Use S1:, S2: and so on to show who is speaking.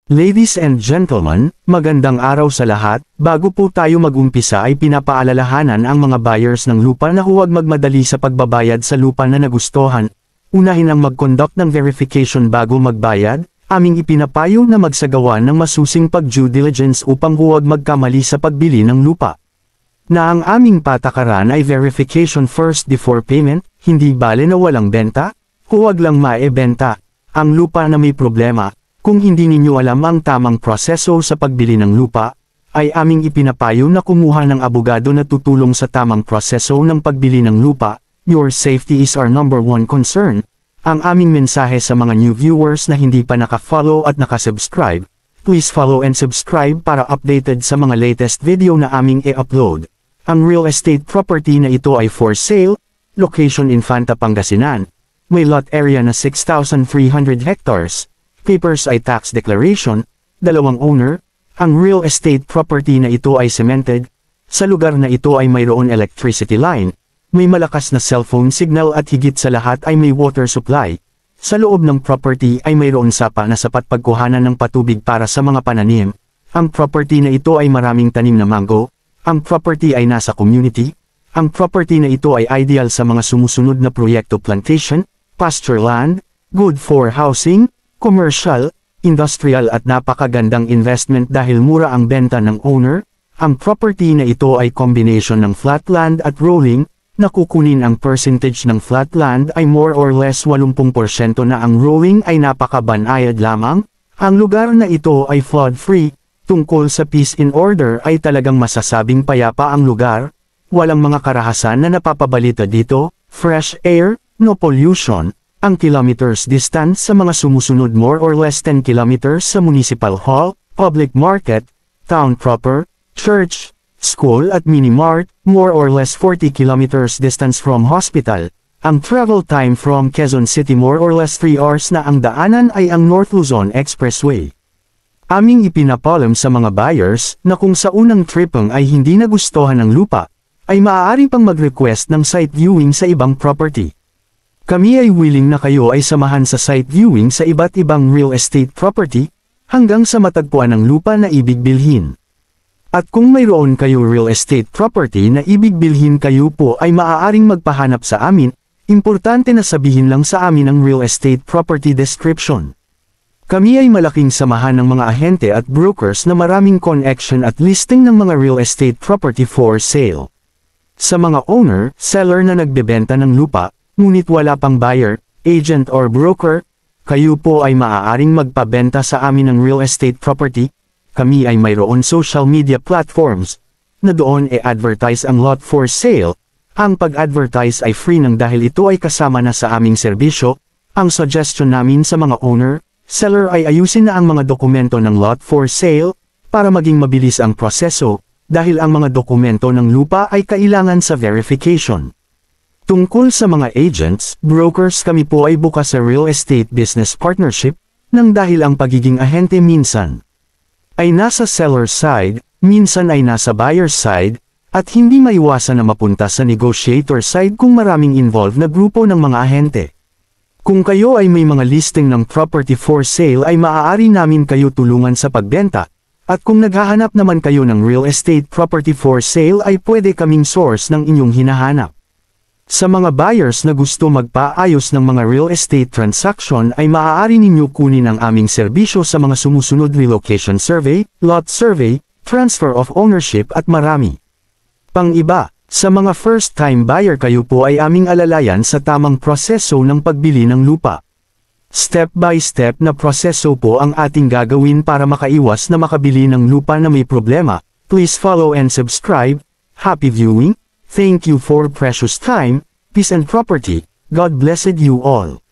S1: Ladies and gentlemen, magandang araw sa lahat. Bago po tayo mag-umpisa ay pinapaalalahanan ang mga buyers ng lupa na huwag magmadali sa pagbabayad sa lupa na nagustuhan. Unahin ang mag-conduct ng verification bago magbayad. Aming ipinapayo na magsagawa ng masusing pag-due diligence upang huwag magkamali sa pagbili ng lupa. Na ang aming patakaran ay verification first before payment, hindi bale na walang benta, huwag lang maibenta ang lupa na may problema. Kung hindi ninyo alam ang tamang proseso sa pagbili ng lupa, ay aming ipinapayo na kumuha ng abogado na tutulong sa tamang proseso ng pagbili ng lupa. Your safety is our number one concern. Ang aming mensahe sa mga new viewers na hindi pa naka-follow at naka-subscribe, please follow and subscribe para updated sa mga latest video na aming i-upload. Ang real estate property na ito ay for sale, location Infanta, Pangasinan. May lot area na 6,300 hectares. Papers ay tax declaration, dalawang owner. Ang real estate property na ito ay cemented. Sa lugar na ito ay mayroon electricity line. May malakas na cellphone signal at higit sa lahat ay may water supply. Sa loob ng property ay mayroon sapa na sapat pagkuhanan ng patubig para sa mga pananim. Ang property na ito ay maraming tanim na mango. Ang property ay nasa community. Ang property na ito ay ideal sa mga sumusunod na proyekto: plantation, pasture land, good for housing, commercial, industrial at napakagandang investment dahil mura ang benta ng owner. Ang property na ito ay combination ng flat land at rolling. Nakukunin ang percentage ng flat land ay more or less 80% na ang rolling ay napakabanayad lamang. Ang lugar na ito ay flood-free. Tungkol sa peace in order ay talagang masasabing payapa ang lugar. Walang mga karahasan na napapabalita dito. Fresh air, no pollution. Ang kilometers distance sa mga sumusunod more or less 10 kilometers sa municipal hall, public market, town proper, church, school at mini-mart, more or less 40 kilometers distance from hospital. Ang travel time from Quezon City more or less 3 hours na. Ang daanan ay ang North Luzon Expressway. Aming ipinapalam sa mga buyers na kung sa unang tripang ay hindi nagustuhan ng lupa, ay maaari pang mag-request ng site viewing sa ibang property. Kami ay willing na kayo ay samahan sa site viewing sa iba't ibang real estate property, hanggang sa matagpuan ang lupa na ibig bilhin. At kung mayroon kayo real estate property na ibig bilhin, kayo po ay maaaring magpahanap sa amin. Importante na sabihin lang sa amin ang real estate property description. Kami ay malaking samahan ng mga ahente at brokers na maraming connection at listing ng mga real estate property for sale. Sa mga owner, seller na nagbebenta ng lupa, ngunit wala pang buyer, agent or broker, kayo po ay maaaring magpabenta sa amin ng real estate property. Kami ay mayroon social media platforms na doon advertise ang lot for sale. Ang pag-advertise ay free nang dahil ito ay kasama na sa aming serbisyo. Ang suggestion namin sa mga owner, seller ay ayusin na ang mga dokumento ng lot for sale para maging mabilis ang proseso, dahil ang mga dokumento ng lupa ay kailangan sa verification. Tungkol sa mga agents, brokers, kami po ay bukas sa real estate business partnership, nang dahil ang pagiging ahente minsan ay nasa seller side, minsan ay nasa buyer side, at hindi maiwasan na mapunta sa negotiator side kung maraming involved na grupo ng mga ahente. Kung kayo ay may mga listing ng property for sale ay maaari namin kayo tulungan sa pagbenta, at kung naghahanap naman kayo ng real estate property for sale ay pwede kaming source ng inyong hinahanap. Sa mga buyers na gusto magpaayos ng mga real estate transaction ay maaari ninyo kunin ang aming serbisyo sa mga sumusunod: relocation survey, lot survey, transfer of ownership at marami pang iba. Sa mga first-time buyer, kayo po ay aming alalayan sa tamang proseso ng pagbili ng lupa. Step-by-step na proseso po ang ating gagawin para makaiwas na makabili ng lupa na may problema. Please follow and subscribe. Happy viewing! Thank you for precious time, peace and property. God blessed you all.